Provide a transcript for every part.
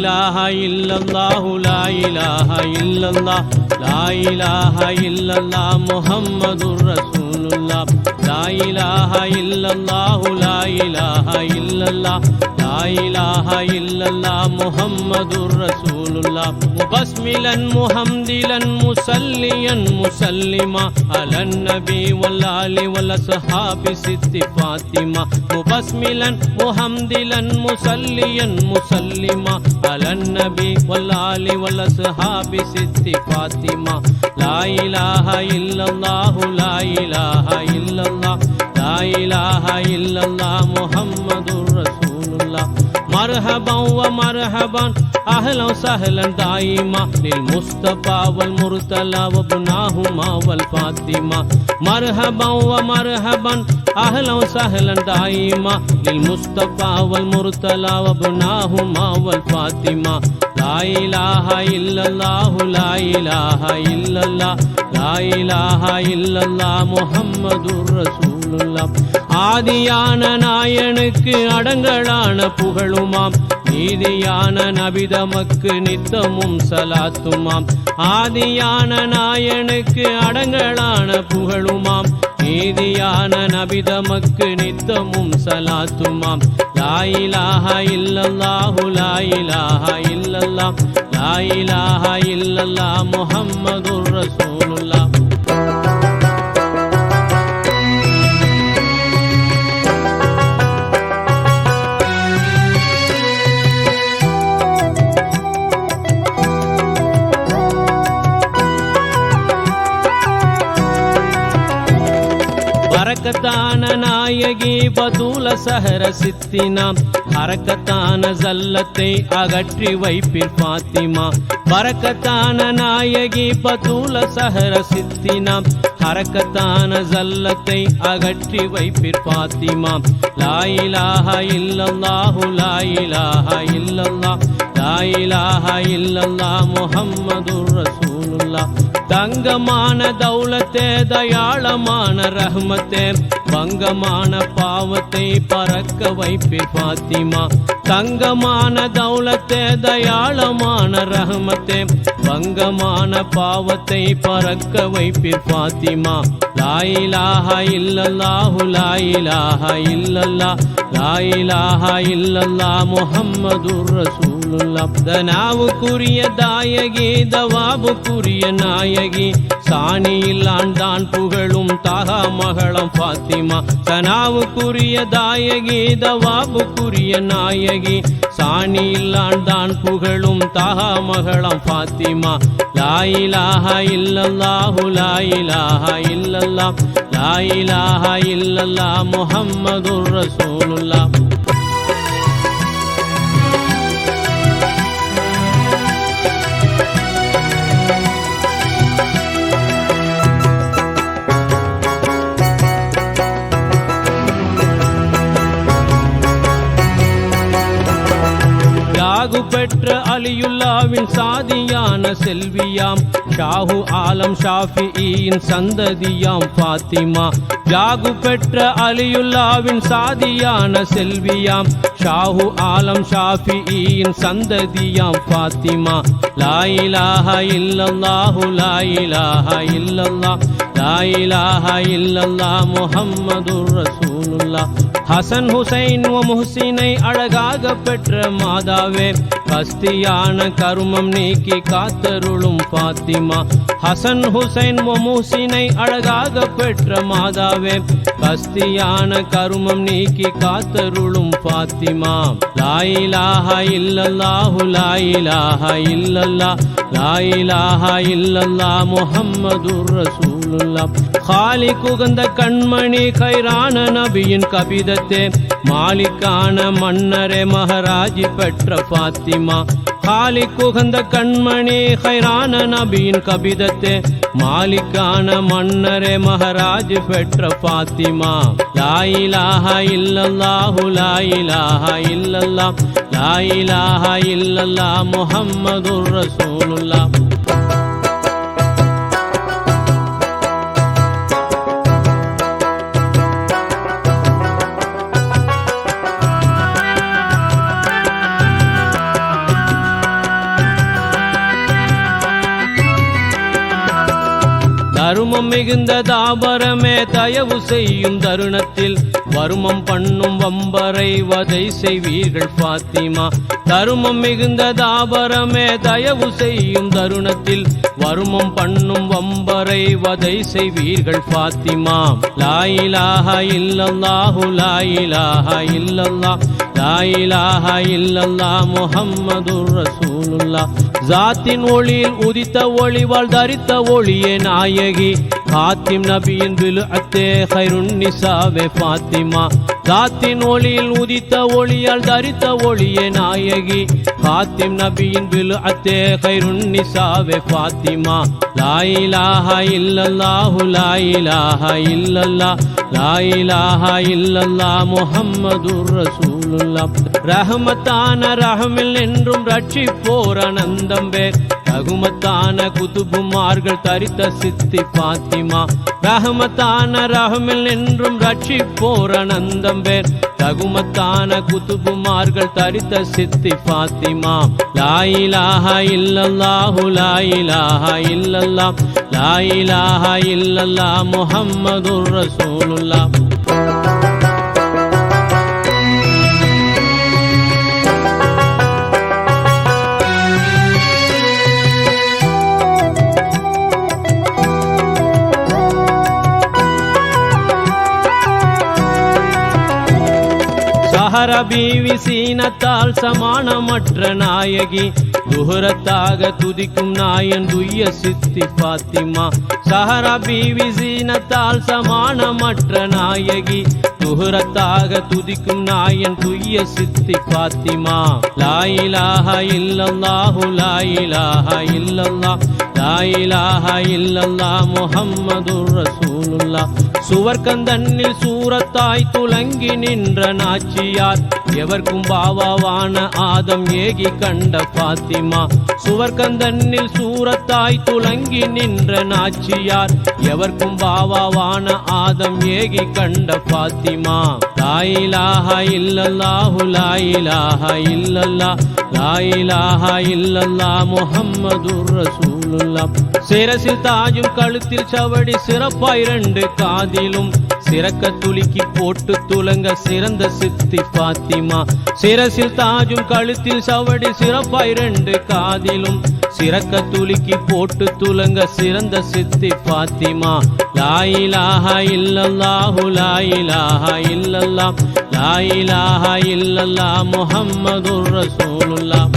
இலாஹா இல்லல்லாஹு லா இலாஹா இல்லல்லாஹ் லா இலாஹா இல்லல்லாஹ் முஹம்மதுர் ரசூலுல்லாஹ் லா இலாஹா இல்லல்லாஹு லா இலாஹா இல்லல்லாஹ் லா இலாஹா இல்லல்லாஹ் முஹம்மதுர் ரசூலுல்லாஹ் முபஸ்மிலன் முஹம்திலன் முஸல்லியன் முஸல்லிமா அலன் நபி வல் ஆலி வல் அஸ்ஹாபி சித்தி ஃபாத்திமா முபஸ்மிலன் முஹம்திலன் முஸல்லியன் முஸல்லிமா அலன் நபி வல் ஆலி வல் அஸ்ஹாபி சித்தி ஃபாத்திமா லா இலாஹா இல்லல்லாஹு லா இலாஹா இல்லல்லாஹ் லா இலாஹா இல்லல்லாஹ் முஹம்மதுர் ரசூலுல்லாஹ் மர்ஹபன் வ மர்ஹபன் அஹ்லன் சஹ்லன் தாயிமா லில் முஸ்தபா வல் முர்தலா வ புனாஹுமா வல் ஃபாத்திமா மர்ஹபன் வ மர்ஹபன் அஹ்லன் சஹ்லன் தாயிமா லில் முஸ்தபா வல் முர்தலா வ புனாஹுமா வல் ஃபாத்திமா லா இலாஹா இல்லல்லாஹு லா இலாஹா இல்லல்லாஹ் லா இலாஹா இல்லல்லாஹ் முஹம்மதுர் ரசூலுல்லாஹ் ஆதியான நாயனுக்கு அடங்கலான புகழுமாம் நீதியான நபிதமக்கு நித்தமும் சலாத்துமாம் ஆதியான நாயனுக்கு அடங்கலான புகழுமாம் நீதியான நபிதமக்கு நித்தமும் சலாத்துமாம் லா இலாஹா இல்லல்லாஹு லா இலாஹா இல்லல்லாஹ் லா இலாஹா இல்லல்லாஹ் முஹம்மதுர் ரசூலுல்லாஹ் ஹரக்கத்தான நாயகி பதூல சஹர சித்தினாம் ஹரக்கத்தான ஜல்லத்தை அகற்றி வைப்பில் ஃபாத்திமா பரக்கத்தான நாயகி பதூல சஹர சித்தினாம் ஹரக்கத்தான ஜல்லத்தை அகற்றி வைப்பில் ஃபாத்திமா லா இலாஹா இல்லல்லாஹு லா இலாஹா இல்லல்லாஹ் லா இலாஹா இல்லல்லாஹ் முஹம்மதுர் ரசூலுல்லாஹ் தங்கமான தௌலத்தே தயாளமான ரஹ்மத்தே பங்கமான பாவத்தை பறக்க வைப்பில் ஃபாத்திமா தங்கமான தௌலத்தே தயாளமான ரஹ்மத்தே பங்கமான பாவத்தை பறக்க வைப்பில் ஃபாத்திமா லா இலாஹா இல்லல்லாஹு லா இலாஹா இல்லல்லாஹ் லா இலாஹா இல்லல்லாஹ் முஹம்மதுர் ரசூலுல்லாஹ் தனாவுக்குரிய தாயகி தவாபுக்குரிய நாயகி சாணியில் ஆண்டான் புகழும் தாகா மகளம் ஃபாத்திமா தனாவுக்குரிய தாயகி தவாபுக்குரிய நாயகி சாணியில் ஆண்டான் புகழும் தாகா மகளம் ஃபாத்திமா லா இலாஹா இல்லல்லாஹு லா இலாஹா இல்லல்லாஹ் லா இலாஹா இல்லல்லாஹ் முஹம்மதுர் ரசூலுல்லாஹ் பெற்ற அலியுல்லாவின் சாதியான செல்வியாம் ஷாஹு ஆலம் ஷாஃபியின் சந்ததியாம் ஃபாத்திமா ஜாகு பெற்ற அலியுல்லாவின் சாதியான செல்வியாம் ஷாஹு ஆலம் ஷாஃபியின் சந்ததியாம் ஃபாத்திமா லா இலாஹா இல்லல்லாஹு லா இலாஹா இல்லல்லாஹ் லா இலாஹா இல்லல்லாஹ் முஹம்மதுர் ரசூலுல்லாஹ் ஹசன் ஹுசைன் வ முஹ்சினை அழகாக பெற்ற மாதாவே கஸ்தியான கருமம் நீக்கி காத்தருளும் ஃபாத்திமா ஹசன் ஹுசைன் வ முஹ்சினை அழகாக பெற்ற மாதாவே கஸ்தியான கருமம் நீக்கி காத்தருளும் ஃபாத்திமா லா இலாஹா இல்லல்லாஹு லா இலாஹா இல்லல்லாஹ் லா இலாஹா இல்லல்லாஹ் முஹம்மதுர் ரசூலுல்லாஹ் காலிக் உகந்த கண்மணி கைரான நபியின் கபிதத்தே மாலிக்கான மன்னரே மஹராஜி பெற்ற ஃபாத்திமா காலிக் உகந்த கண்மணி கைரான நபியின் கபிதத்தே மாலிக்கான மன்னரே மஹராஜி பெற்ற ஃபாத்திமா லா இலாஹா இல்லல்லாஹு லா இலாஹா இல்லல்லாஹ் லா இலாஹா இல்லல்லாஹ் முஹம்மதுர் ரசூலுல்லாஹ் தருமம் மிகுந்த தாபரமே தயவு செய்யும் தருணத்தில் வருமம் பண்ணும் வம்பரை வதை செய்வீர்கள் ஃபாத்திமா. தருமம் மிகுந்த தாபரமே தயவு செய்யும் தருணத்தில் வருமம் பண்ணும் வம்பரை வதை செய்வீர்கள் ஃபாத்திமா. லா இலாஹா இல்லல்லாஹு லா இலாஹா இல்லல்லாஹ் லா இலாஹா இல்லல்லாஹ் முஹம்மதுர் ரசூலுல்லாஹ். ஜாத்தின் ஒளியில் உதித்த ஒளிவாள் தரித்த ஒளியே நாயகி காத்திம் நபியின் பிலுஅத்தே கைருன் நிசாவே ஃபாத்திமா. ஜாத்தின் ஒளியில் உதித்த ஒளியால் தரித்த ஒளியே நாயகி காத்திம் நபியின் பிலுஅத்தே கைருன் நிசாவே ஃபாத்திமா. லா இலாஹா இல்லல்லாஹு லா இலாஹா இல்லல்லாஹ் லா இலாஹா இல்லல்லாஹ் முஹம்மதுர் ரசூலுல்லாஹ். ரஹமத்தான ரஹமில் என்றும் ரட்சிப்போர் அனந்தம் பேர் ரகுமத்தான குதுபுமார்கள் தரித்த சித்தி ஃபாத்திமா. ரஹமத்தான ரஹமில் என்றும் ரட்சிப்போர் அனந்தம் பேர் ரகுமத்தான குதுபுமார்கள் தரித்த சித்தி ஃபாத்திமா. லா இலாஹா இல்லல்லாஹு லா இலாஹா இல்லல்லாஹ் லா இலாஹா இல்லல்லாஹ் முஹம்மதுர் ரசூலுல்லாஹ். சஹரா பீவி சீனத்தால் சமானமற்ற நாயகி துஹரத்தாக துதிக்கும் நாயன் துய்ய சித்தி ஃபாத்திமா. சஹரா பீவி சீனத்தால் சமானமற்ற நாயகி துஹரத்தாக துதிக்கும் நாயன் துய்ய சித்தி ஃபாத்திமா. லா இலாஹா இல்லல்லாஹு லா இலாஹா இல்லல்லாஹ் லா இலாஹா இல்லல்லாஹ் முஹம்மதுர் ரசூலுல்லாஹ். சுவர்க்கந்தன்னில் சூரத்தாய் துலங்கி நின்ற நாச்சியார் எவர்க்கும் பாவாவான ஆதம் ஏகி கண்ட ஃபாத்திமா. சுவர்க்கந்தன்னில் சூரத்தாய் துலங்கி நின்ற நாச்சியார் எவர்க்கும் பாவாவான ஆதம் ஏகி கண்ட ஃபாத்திமா. லா இலாஹா இல்லல்லாஹு லா இலாஹா இல்லல்லாஹ் லா இலாஹா இல்லல்லாஹ் முஹம்மதுர் ரசூலுல்லாஹ். சிரசில் தாஜும் கழுத்தில் சவடி சிறப்பாய் 2 காதிலும் சிறக்க துலுக்கி போட்டு துலங்க சிறந்த சித்தி ஃபாத்திமா. சிரசில் தாஜும் கழுத்தில் சவடி சிறப்பாய் 2 காதிலும் சிறக்க துலுக்கி போட்டு துலங்க சிறந்த சித்தி ஃபாத்திமா. லா இலாஹா இல்லல்லாஹு லா இலாஹா இல்லல்லாஹ் லா இலாஹா இல்லல்லாஹ் முஹம்மதுர் ரசூலுல்லாஹ்.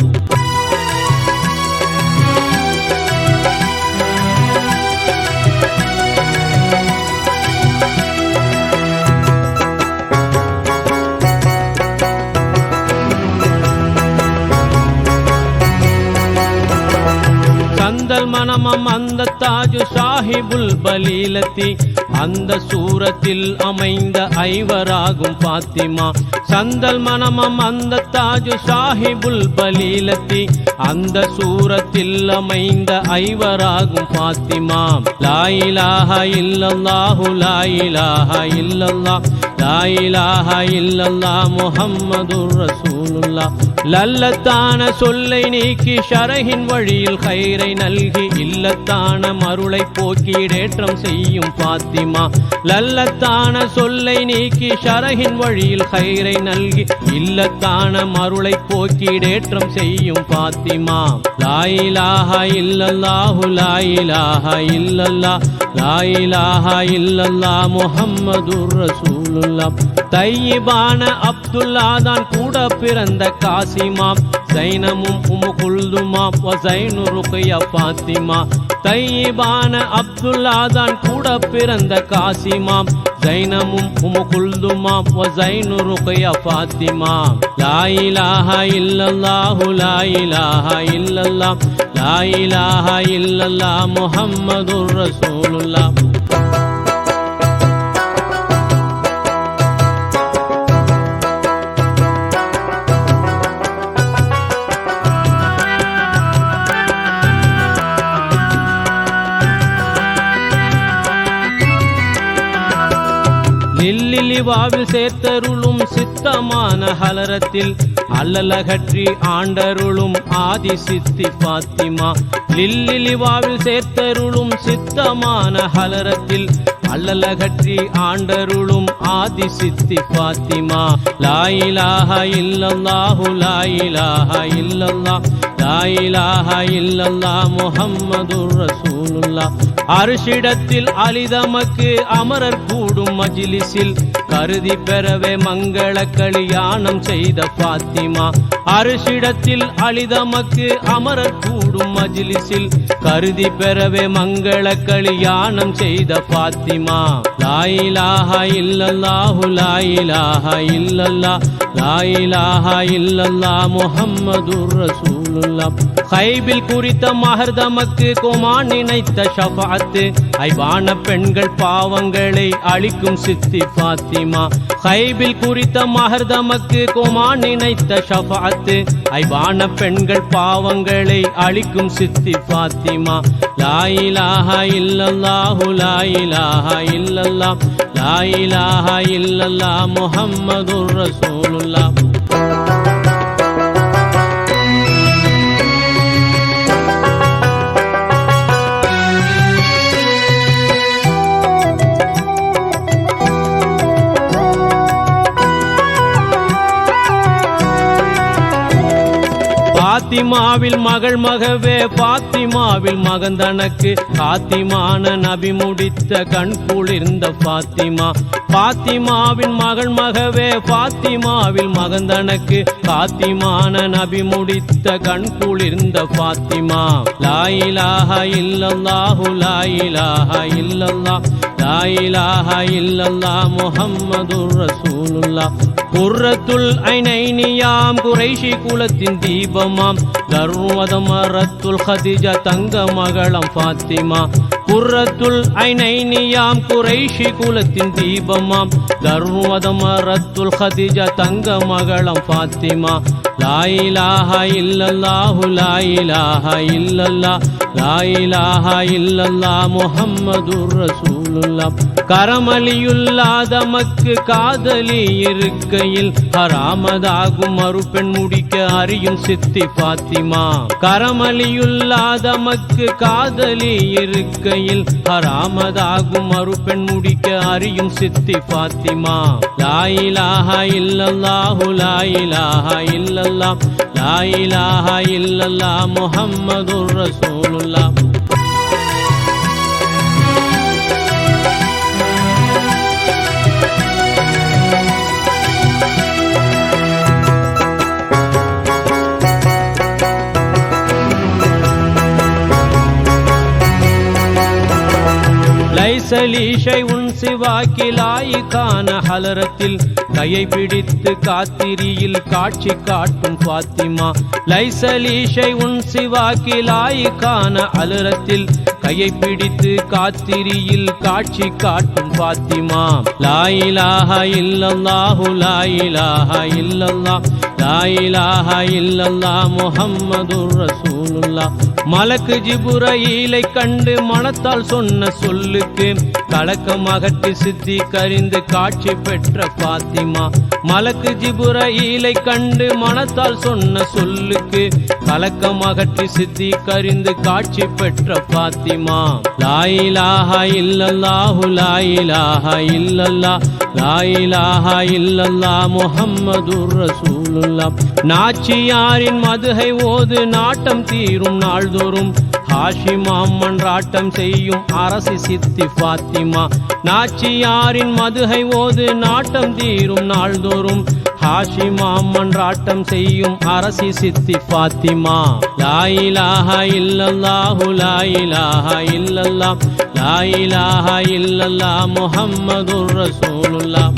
சந்தல் மனமம் அந்த தாஜு சாஹிபுல் பலீலத்தி அந்த சூரத்தில் அமைந்த ஐவராகும் ஃபாத்திமா. சந்தல் மனமம் அந்த தாஜு சாஹிபுல் பலீலத்தி அந்த சூரத்தில் அமைந்த ஐவராகும் ஃபாத்திமா. லா இலாஹா இல்லல்லாஹு லா இலாஹா இல்லல்லாஹ் லா இலாஹா இல்லல்லாஹ் முஹம்மதுர் ரசூலுல்லாஹ். லல்லத்தான சொல்லை நீக்கி ஷரஹின் வழியில் கைரை நல்கி இல்லத்தான மருளை போக்கீடேற்றம் செய்யும் ஃபாத்திமா. லல்லத்தான சொல்லை நீக்கி ஷரஹின் வழியில் கைரை நல்கி இல்லத்தான மருளை போக்கீடேற்றம் செய்யும் ஃபாத்திமா. லா இலாஹா இல்லல்லாஹு லா இலாஹா இல்லல்லாஹ் லா இலாஹா இல்லல்லாஹ் முஹம்மதுர் ரசூலுல்லாஹ். தையிபான அப்துல்லா தான் கூட பிறந்த காசிமா ஜைனமும் உம்மு குல்துமா வஸைனு ருக்யா ஃபாத்திமா. தையிபான அப்துல்லா தான் கூட பிறந்த காசிமா ஜைனமும் உம்மு குல்துமா வஸைனு ருக்யா ஃபாத்திமா. லா இலாஹா இல்லல்லாஹு லா இலாஹா இல்லல்லாஹ் லா இலாஹா இல்லல்லாஹ் முஹம்மதுர் ரசூலுல்லாஹ். லில்லிலிவாவில் சேர்த்தருளும் சித்தமான ஹலரத்தில் அல்லலகற்றி ஆண்டருளும் ஆதி சித்தி பாத்திமா லில்லிலிவாவில் சேர்த்தருளும் சித்தமான ஹலரத்தில் அல்லலகற்றி ஆண்டருளும் ஆதி சித்தி பாத்திமா லா இலாஹா இல்லல்லாஹு லா இலாஹா இல்லல்லாஹ் லா இலாஹா இல்லல்லாஹ் முஹம்மதுர் ரசூலுல்லாஹ் அரிசிடத்தில் அலிதமக்கு அமரர் கூடும் மஜ்லிஸில் கருதி பெறவே மங்கள கல்யாணம் செய்த பாத்திமா அரிசிடத்தில் அலிதமக்கு அமரர் கூடும் மஜ்லிஸில் கருதி பெறவே மங்கள கல்யாணம் செய்த பாத்திமா லா இலாஹா இல்லல்லாஹு லா இலாஹா இல்லல்லாஹ் லா இலாஹா இல்லல்லாஹ் முஹம்மதுர் ரசூலுல்லாஹ் கைபில் குறித்த மஹர்தமக்கு கோமான் நினைத்த ஷஃபாஅத் ஐபான பெண்கள் பாவங்களை அழிக்கும் சித்தி பாத்திமா கைபில் குறித்த மஹர்தமக்கு கோமான் நினைத்த ஷஃபாஅத் ஐபான பெண்கள் பாவங்களை அழிக்கும் சித்தி பாத்திமா லா இலாஹா இல்லல்லாஹு லா இலாஹா இல்லல்லாஹ் லா இலாஹா இல்லல்லாஹ் முஹம்மதுர் ரசூலுல்லாஹ் பாத்திமாவில் மகள் மகவே பாத்திமாவில் மகந்தனக்கு பாத்திமான நபி முடித்த கண் குளிர்ந்த பாத்திமா பாத்திமாவின் மகள் மகவே பாத்திமாவில் மகந்தனக்கு பாத்திமான நபி முடித்த கண் குளிர்ந்த பாத்திமா லா இலாஹா இல்லல்லாஹு லா இலாஹா இல்லல்லாஹ் லா இலாஹா இல்லல்லாஹ் முஹம்மதுர் ரசூலுல்லாஹ் குர்ரத்துல் ஐனைனியாம் குறைஷி குலத்தின் தீபமாம் தர்வதமரத்துல் ஹதிஜா தங்க மகளம் பாத்திமா குர்ரத்துல் ஐனைனியாம் குறைஷி குலத்தின் தீபமாம் தர்வதமரத்துல் ஹதிஜா தங்க மகளம் பாத்திமா லா இலாஹா இல்லல்லாஹு லா இலாஹா இல்லல்லாஹ் லா இலாஹா இல்லல்லாஹ் முஹம்மதுர் ரசூலுல்லாஹ் கரமலியுல்லாதமக்கு காதலி இருக்கையில் ஹராமதாகும் மறுபெண் முடிக்க அறியும் சித்தி பாத்திமா கரமலியுல்லாதமக்கு காதலி இருக்கையில் ஹராமதாகும் மறுபெண் முடிக்க அறியும் சித்தி பாத்திமா லா இலாஹா இல்லல்லாஹு லா இலாஹா இல்லல்லாஹ் லா இலாஹா இல்லல்லாஹ் முஹம்மதுர் ரசூலுல்லாஹ் லைசலீஷை உன் சிவாக்கிலாயிக்கான ஹலரத்தில் கையை பிடித்து காத்திரியில் காட்சி காட்டும் பாத்திமா லைசலீஷை உன் சிவாக்கிலாயிக்கான ஹலரத்தில் கையை பிடித்து காத்திரியில் காட்சி காட்டும் பாத்திமா லா இலாஹா இல்லல்லாஹு லா இலாஹா இல்லல்லாஹ் லா இலாஹா இல்லல்லாஹ் முஹம்மதுர் ரசூலுல்லாஹ் மலக்கு ஜிப்ரீலை கண்டு மனத்தால் சொன்ன சொல்லுக்கு கலக்கம் அகற்றி சித்தி கரிந்து காட்சி பெற்ற பாத்திமா மலக்கு ஜிப்ரீலை கண்டு மனத்தால் சொன்ன சொல்லுக்கு கலக்கம் அகற்றி சித்தி கரிந்து காட்சி பெற்ற பாத்திமா லா இலாஹா இல்லல்லாஹு லா இலாஹா இல்லல்லாஹ் லா இலாஹா இல்லல்லாஹ் முஹம்மதுர் ரசூலுல்லாஹ் நாச்சியாரின் மதுஹை ஓது நாட்டம் தீரும் நாள்தோறும் ஹாஷிமாம் மன்றாட்டம் செய்யும் அரசி சித்தி பாத்திமா நாச்சியாரின் மதுஹை ஓது நாட்டம் தீரும் நாள்தோறும் ஹாஷிமாம் மன்றாட்டம் செய்யும் அரசி சித்தி பாத்திமா லா இலாஹா இல்லல்லாஹு லா இலாஹா இல்லல்லாஹ் லா இலாஹா இல்லல்லாஹ் முஹம்மதுர் ரசூலுல்லாஹ்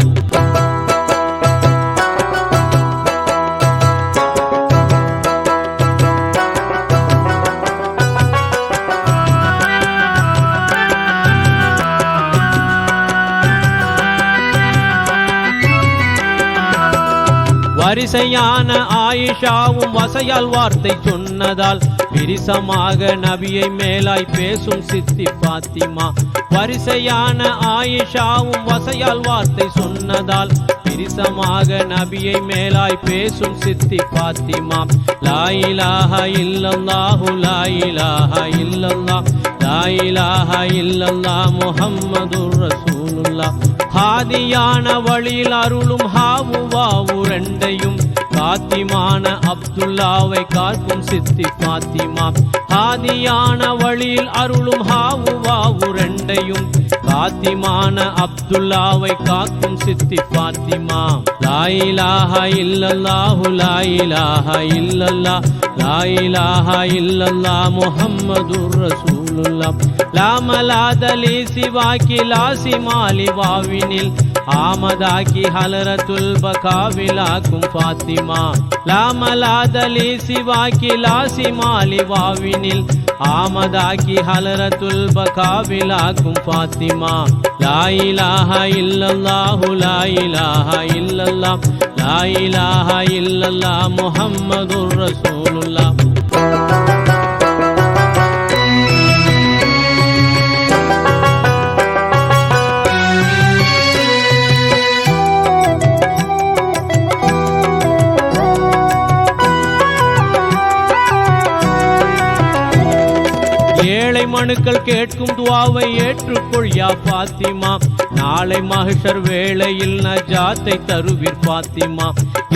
வரிசையான ஆயிஷாவும் வசையால் வார்த்தை சொன்னதால் பிரிசமாக நபியை மேலாய் பேசும் சித்தி பாத்திமா. வரிசையான ஆயிஷாவும் வசையால் வார்த்தை சொன்னதால் பிரிசமாக நபியை மேலாய் பேசும் சித்தி பாத்திமா. லா இலாஹா இல்லல்லாஹு லா இலாஹா இல்லல்லாஹ் லா இலாஹா இல்லல்லாஹ் முஹம்மதுர் ரசூலுல்லாஹ். ஹாதியான வழியில் அருளும் ஹாவு வாவு ரெண்டையும் பாத்திமான அப்துல்லாவை காக்கும் சித்தி பாத்திமா. ஹாதியான வழியில் அருளும் ஹாவு வாவு ரெண்டையும் பாத்திமான அப்துல்லாவை காக்கும் சித்தி பாத்திமா. லா இலாஹா இல்லல்லாஹு லா இலாஹா இல்லல்லாஹ் லா இலாஹா இல்லல்லாஹ் முஹம்மதுர் ரசூலுல்லாஹ். லாமலாதலி சிவாக்கி லாசி மாலி வாவினில் ஆமதாக்கி ஹலரத்துல் பகாவிலாக்கும் பாத்திமா. லாமலாதலி சிவாக்கி லாசி மாலி வாவினில் ஆமதாக்கி ஹலரத்துல் பகாவிலாக்கும் பாத்திமா. லா இலாஹா இல்லல்லாஹு லா இலாஹா இல்லல்லாஹ் லா இலாஹா இல்லல்லாஹ் முஹம்மதுர் ரசூலுல்லாஹ். ஏழை மனுக்கள் கேட்கும் துவாவை ஏற்றுக்கொள் யா பாத்திமா. நாளை மஹ்ஷர் வேளையில் நஜாத்தை தருவீர் பாத்திமா.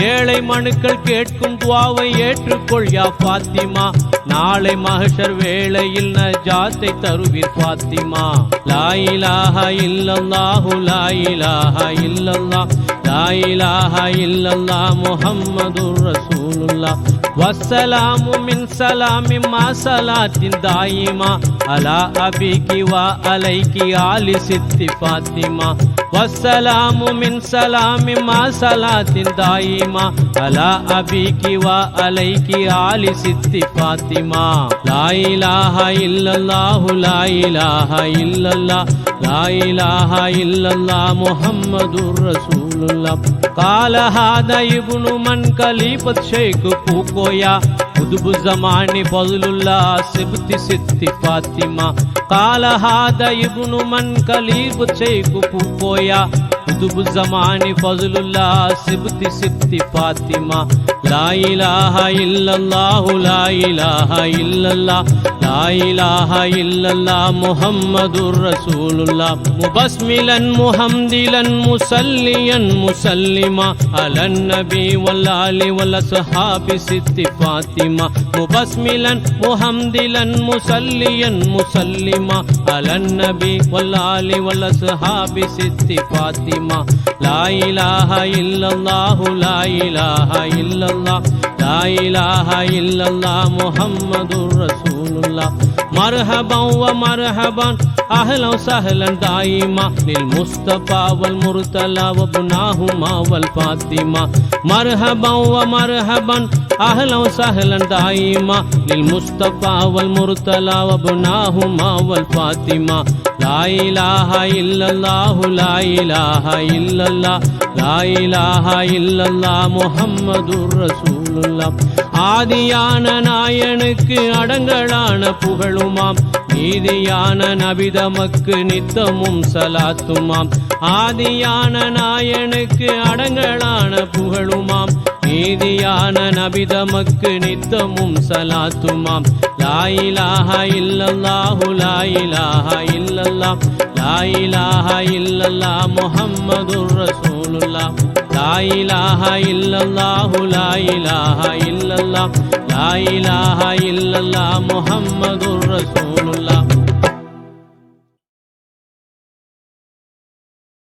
ஏழை மனுக்கள் கேட்கும் துவாவை ஏற்றுக்கொள் யா பாத்திமா. நாளை மஹ்ஷர் வேளையில் நஜாத்தை தருவீர் பாத்திமா. லா இலாஹா இல்லல்லாஹு லா இலாஹா இல்லல்லாஹ் லா இலாஹா இல்லல்லாஹ் முஹம்மதுர் ரசூலுல்லாஹ். வஸ்ஸலாமு மின் ஸலாமி மா ஸலாத்தின் தாயிமா அலா அபிகி வ அலைகி ஆலி சித்தி பாத்திமா. வஸ்ஸலாமு மின் ஸலாமி மா ஸலாத்தின் தாயிமா அலா அபிகி வ அலைகி ஆலி சித்தி பாத்திமா. லா இலாஹா இல்லல்லாஹு லா இலாஹா இல்லல்லாஹ் லா இலாஹா இல்லல்லாஹ் முஹம்மதுர் ரசூலுல்லாஹ். கால ஹாதா இப்னு மன் கலீபத் ஷேக் பூகோயா குதுபு ஸமானி ஃபضலுல்லாஹ் சிப்தி சித்தி பாத்திமா. கால ஹாதா இப்னு மன் கலீபத் ஷேக் பூகோயா குதுபு ஸமானி ஃபضலுல்லாஹ் சிப்தி சித்தி பாத்திமா. லா இலாஹா இல்லல்லாஹு லா இலாஹா இல்லல்லாஹ் லா இலாஹா இல்லல்லாஹ் முஹம்மதுர் ரசூலுல்லாஹ். முபஸ்மிலன் முஹம்திலன் முஸல்லியன் முஸல்லிமா அலன் நபி வல் ஆலி வல் அஸ்ஹாபி சித்தி பாத்திமா. முபஸ்மிலன் முஹம்திலன் முஸல்லியன் முஸல்லிமா அலன் நபி வல் ஆலி வல் அஸ்ஹாபி சித்தி பாத்திமா. லா இலாஹா இல்லல்லாஹு லா இலாஹா இல்லல்லாஹ் லா இலாஹா இல்லல்லாஹ் முஹம்மதுர் ரசூலுல்லாஹ். மர்ஹபன் வ மர்ஹபன் அஹ்லன் சஹ்லன் தாயிமா லில் முஸ்தபா வல் முர்தலா வ புனாஹுமா வல் ஃபாத்திமா. மர்ஹபன் வ மர்ஹபன் அஹ்லன் சஹ்லன் தாயிமா லில் முஸ்தபா வல் முர்தலா வ புனாஹுமா வல் ஃபாத்திமா. லா இலாஹா இல்லல்லாஹு லா இலாஹா இல்லல்லாஹ் லா இலாஹா இல்லல்லாஹ் முஹம்மதுர் ரசூலுல்லாஹ். ஆதியான நாயனுக்கு அடங்கலான புகழுமாம் நீதியான நபிதமக்கு நித்தமும் சலாத்துமாம். ஆதியான நாயனுக்கு அடங்கலான புகழுமாம் நீதியான நபிதமக்கு நித்தமும் சலாத்துமாம். லா இலாஹா இல்லல்லாஹு லா இலாஹா இல்லல்லாஹ் லா இலாஹா இல்லல்லாஹ் முஹம்மதுர் ரசூலுல்லாஹ். லா இலாஹா இல்லல்லாஹு லா இலாஹா இல்லல்லாஹ் லா இலாஹா இல்லல்லாஹ் முஹம்மதுர் ரசூலுல்லாஹ்.